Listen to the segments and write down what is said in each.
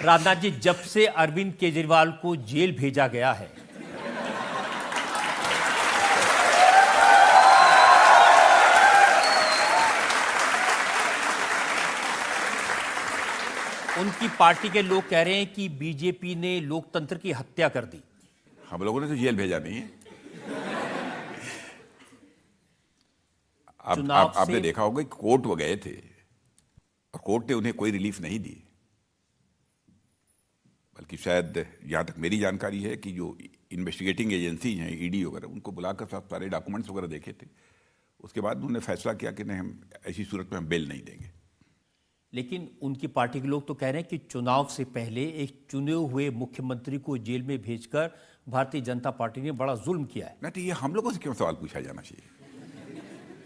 राजनाथ जी, जब से अरविंद केजरीवाल को जेल भेजा गया है, उनकी पार्टी के लोग कह रहे हैं कि बीजेपी ने लोकतंत्र की हत्या कर दी। हम लोगों ने तो जेल भेजा नहीं है। आपने देखा होगा कि कोर्ट वो गए थे और कोर्ट ने उन्हें कोई रिलीफ नहीं दी, बल्कि शायद जहां तक मेरी जानकारी है कि जो इन्वेस्टिगेटिंग एजेंसी हैं, ईडी वगैरह, उनको बुलाकर सारे डॉक्यूमेंट्स वगैरह देखे थे। उसके बाद उन्होंने फैसला किया कि नहीं, हम ऐसी सूरत में हम बेल नहीं देंगे। लेकिन उनकी पार्टी के लोग तो कह रहे हैं कि चुनाव से पहले एक चुने हुए मुख्यमंत्री को जेल में भेजकर भारतीय जनता पार्टी ने बड़ा जुल्म किया है। नहीं तो ये हम लोगों से क्यों सवाल पूछा जाना चाहिए?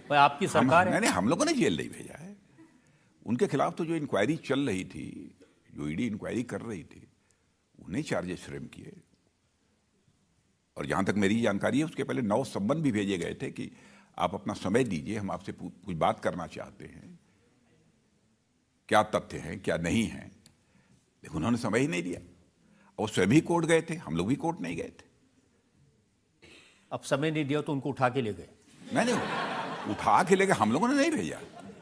भाई, आपकी सरकार है। नहीं, हम लोगों ने जेल नहीं भेजा है। उनके खिलाफ तो जो इंक्वायरी चल रही थी, जो ईडी इंक्वायरी कर रही थी, उन्हें चार्जेस फ्रेम किए। और जहां तक मेरी जानकारी है, उसके पहले 9 सम्मन भी भेजे गए थे कि आप अपना समय दीजिए, हम आपसे कुछ बात करना चाहते हैं, क्या तथ्य हैं क्या नहीं है। लेकिन उन्होंने समय ही नहीं दिया। और स्वयं ही कोर्ट गए थे, हम लोग भी कोर्ट नहीं गए थे। अब समय नहीं दिया तो उनको उठा के ले गए। नहीं, उठा के ले गए, हम लोगों ने नहीं भेजा।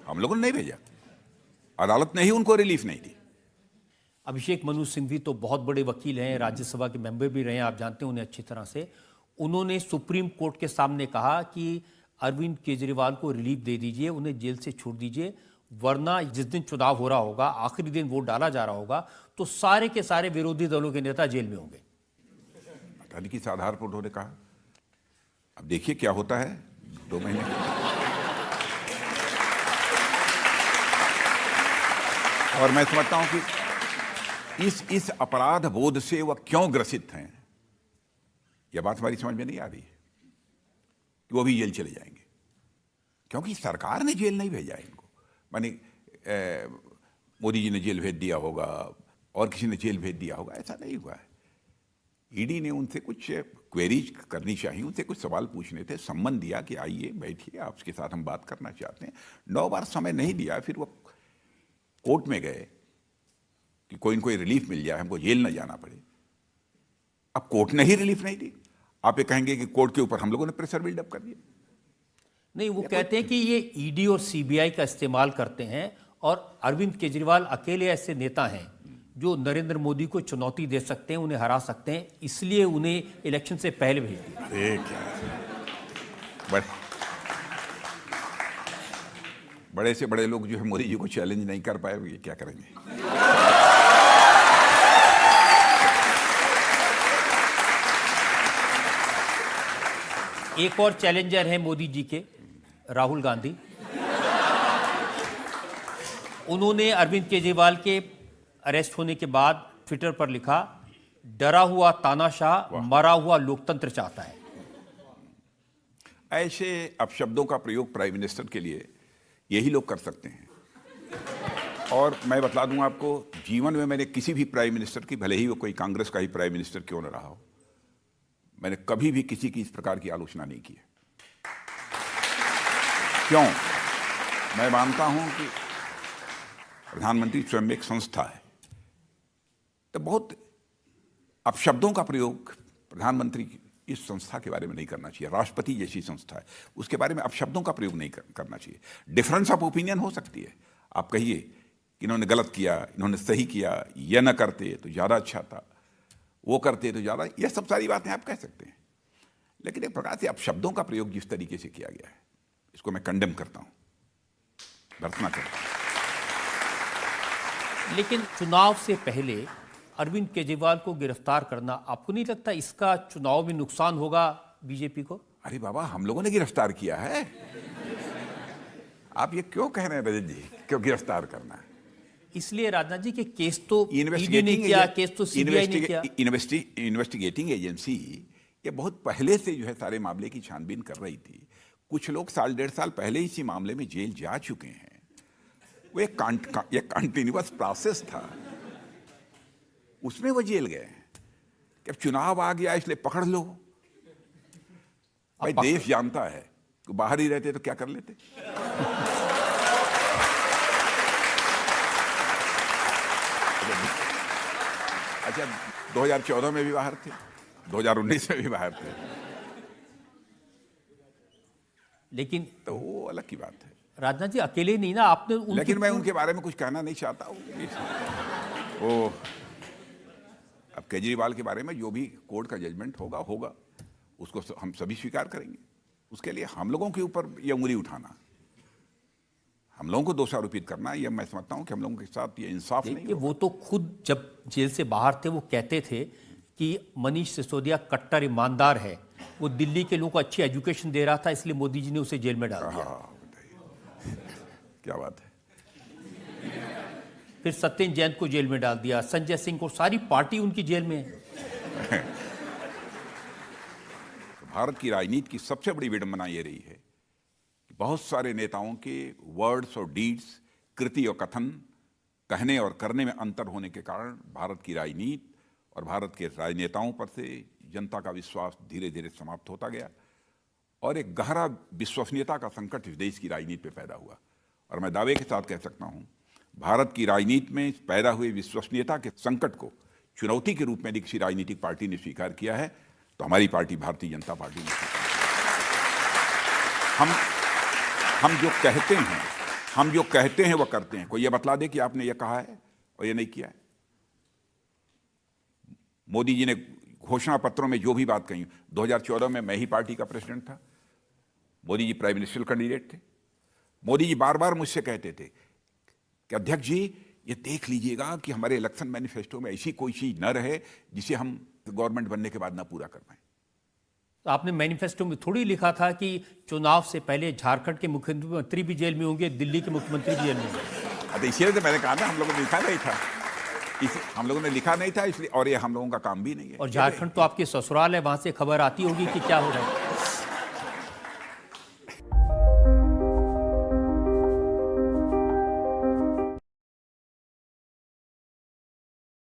हम लोगों ने नहीं भेजा, अदालत ने ही उनको रिलीफ नहीं दी। अभिषेक मनु सिंघवी तो बहुत बड़े वकील हैं, राज्यसभा के मेंबर भी रहे हैं, आप जानते हैं उन्हें अच्छी तरह से। उन्होंने सुप्रीम कोर्ट के सामने कहा कि अरविंद केजरीवाल को रिलीफ दे दीजिए, उन्हें जेल से छोड़ दीजिए, वरना जिस दिन चुनाव हो रहा होगा, आखिरी दिन वोट डाला जा रहा होगा, तो सारे के सारे विरोधी दलों के नेता जेल में होंगे। पता नहीं किस आधार पर उन्होंने कहा। अब देखिए क्या होता है 2 महीने। और मैं समझता हूं कि इस अपराध बोध से वह क्यों ग्रसित हैं, यह बात हमारी समझ में नहीं आ रही है कि वो भी जेल चले जाएंगे। क्योंकि सरकार ने जेल नहीं भेजा इनको। माने मोदी जी ने जेल भेज दिया होगा और किसी ने जेल भेज दिया होगा, ऐसा नहीं हुआ है। ईडी ने उनसे कुछ क्वेरीज करनी चाहिए, उनसे कुछ सवाल पूछने थे, सम्मन दिया कि आइए बैठिए, आपके साथ हम बात करना चाहते हैं। 9 बार समय नहीं दिया, फिर वो कोर्ट में गए कि कोई न कोई रिलीफ मिल जाए, हमको जेल न जाना पड़े। अब कोर्ट ने ही रिलीफ नहीं दी। आप ये कहेंगे कि कोर्ट के ऊपर हम लोगों ने प्रेशर बिल्डअप कर दिया। नहीं, वो कहते हैं कि ये ईडी और सीबीआई का इस्तेमाल करते हैं और अरविंद केजरीवाल अकेले ऐसे नेता हैं जो नरेंद्र मोदी को चुनौती दे सकते हैं, उन्हें हरा सकते हैं, इसलिए उन्हें इलेक्शन से पहले भेज दिया। बड़े से बड़े लोग जो है मोदी जी को चैलेंज नहीं कर पाए, ये क्या करेंगे? एक और चैलेंजर हैं मोदी जी के, राहुल गांधी। उन्होंने अरविंद केजरीवाल के अरेस्ट होने के बाद ट्विटर पर लिखा, डरा हुआ तानाशाह मरा हुआ लोकतंत्र चाहता है। ऐसे अपशब्दों का प्रयोग प्राइम मिनिस्टर के लिए यही लोग कर सकते हैं। और मैं बतला दूं आपको, जीवन में मैंने किसी भी प्राइम मिनिस्टर की, भले ही वो कोई कांग्रेस का ही प्राइम मिनिस्टर क्यों न रहा हो, मैंने कभी भी किसी की इस प्रकार की आलोचना नहीं की है। क्यों? मैं मानता हूं कि प्रधानमंत्री स्वयं एक संस्था है, तो बहुत अपशब्दों का प्रयोग प्रधानमंत्री की इस संस्था के बारे में नहीं करना चाहिए। राष्ट्रपति जैसी संस्था है, उसके बारे में अपशब्दों का प्रयोग नहीं करना चाहिए। डिफरेंस ऑफ ओपिनियन हो सकती है। आप कहिए कि इन्होंने गलत किया, इन्होंने सही किया, यह न करते तो ज़्यादा अच्छा था, वो करते तो ज़्यादा, यह सब सारी बातें आप कह सकते हैं। लेकिन एक प्रकार से अपशब्दों का प्रयोग जिस तरीके से किया गया है, इसको मैं कंडेम करता हूँ, भर्त्सना करता हूँ। लेकिन चुनाव से पहले अरविंद केजरीवाल को गिरफ्तार करना, आपको नहीं लगता इसका चुनाव में नुकसान होगा बीजेपी को? अरे बाबा, हम लोगों ने गिरफ्तार किया है। आप ये क्यों कह रहे हैं रजत जी, क्यों गिरफ्तार करना है? इसलिए राजनाथ जी के केस तो ईडी ने किया, केस तो सीबीआई ने किया। इन्वेस्टिगेटिंग एजेंसी ये बहुत पहले से जो है सारे मामले की छानबीन कर रही थी। कुछ लोग 1.5 साल पहले इसी मामले में जेल जा चुके हैं। वो एक कंटिन्यूअस प्रोसेस था, उसमें वो जेल गए। कि अब चुनाव आ गया इसलिए पकड़ लो। भाई देश जानता है कि बाहर ही रहते तो क्या कर लेते। अच्छा, 2014 में भी बाहर थे, 2019 में भी बाहर थे, लेकिन तो वो अलग की बात है। राजनाथ जी अकेले नहीं ना, आपने लेकिन मैं उनके बारे में कुछ कहना नहीं चाहता हूँ। वो अब केजरीवाल के बारे में जो भी कोर्ट का जजमेंट होगा होगा, उसको हम सभी स्वीकार करेंगे। उसके लिए हम लोगों के ऊपर ये उंगली उठाना, हम लोगों को दोषारोपित करना, ये मैं समझता हूँ कि हम लोगों के साथ ये इंसाफ नहीं देखिए, वो तो खुद जब जेल से बाहर थे वो कहते थे कि मनीष सिसोदिया कट्टर ईमानदार है, वो दिल्ली के लोगों को अच्छी एजुकेशन दे रहा था, इसलिए मोदी जी ने उसे जेल में डाल दिया। हाँ, बताइए क्या बात है। फिर सत्येंद्र जैन को जेल में डाल दिया, संजय सिंह को, सारी पार्टी उनकी जेल में है। भारत की राजनीति की सबसे बड़ी विडंबना ये रही है कि बहुत सारे नेताओं के वर्ड्स और डीड्स, कृति और कथन, कहने और करने में अंतर होने के कारण भारत की राजनीति और भारत के राजनेताओं पर से जनता का विश्वास धीरे धीरे समाप्त होता गया और एक गहरा विश्वसनीयता का संकट इस देश की राजनीति पे पैदा हुआ। और मैं दावे के साथ कह सकता हूं, भारत की राजनीति में पैदा हुए विश्वसनीयता के संकट को चुनौती के रूप में यदि किसी राजनीतिक पार्टी ने स्वीकार किया है तो हमारी पार्टी भारतीय जनता पार्टी ने। हम जो कहते हैं वो करते हैं। कोई ये बतला दे कि आपने ये कहा है और ये नहीं किया है। मोदी जी ने घोषणा पत्रों में जो भी बात कही, 2014 में मैं ही पार्टी का प्रेसिडेंट था, Modi ji prime minister candidate थे। मोदी जी बार बार मुझसे कहते थे कि अध्यक्ष जी ये देख लीजिएगा कि हमारे इलेक्शन मैनिफेस्टो में ऐसी कोई चीज न रहे जिसे हम गवर्नमेंट बनने के बाद ना पूरा कर पाए। तो आपने मैनिफेस्टो में थोड़ी लिखा था कि चुनाव से पहले झारखंड के मुख्यमंत्री भी जेल में होंगे, दिल्ली के मुख्यमंत्री भी जेल में होंगे। तो इसलिए तो मैंने कहा ना, हम लोगों ने लिखा नहीं था, हम लोगों ने लिखा नहीं था इसलिए, और ये हम लोगों का काम भी नहीं है। और झारखंड तो आपके ससुराल है, वहां से खबर आती होगी कि क्या हो रहा है।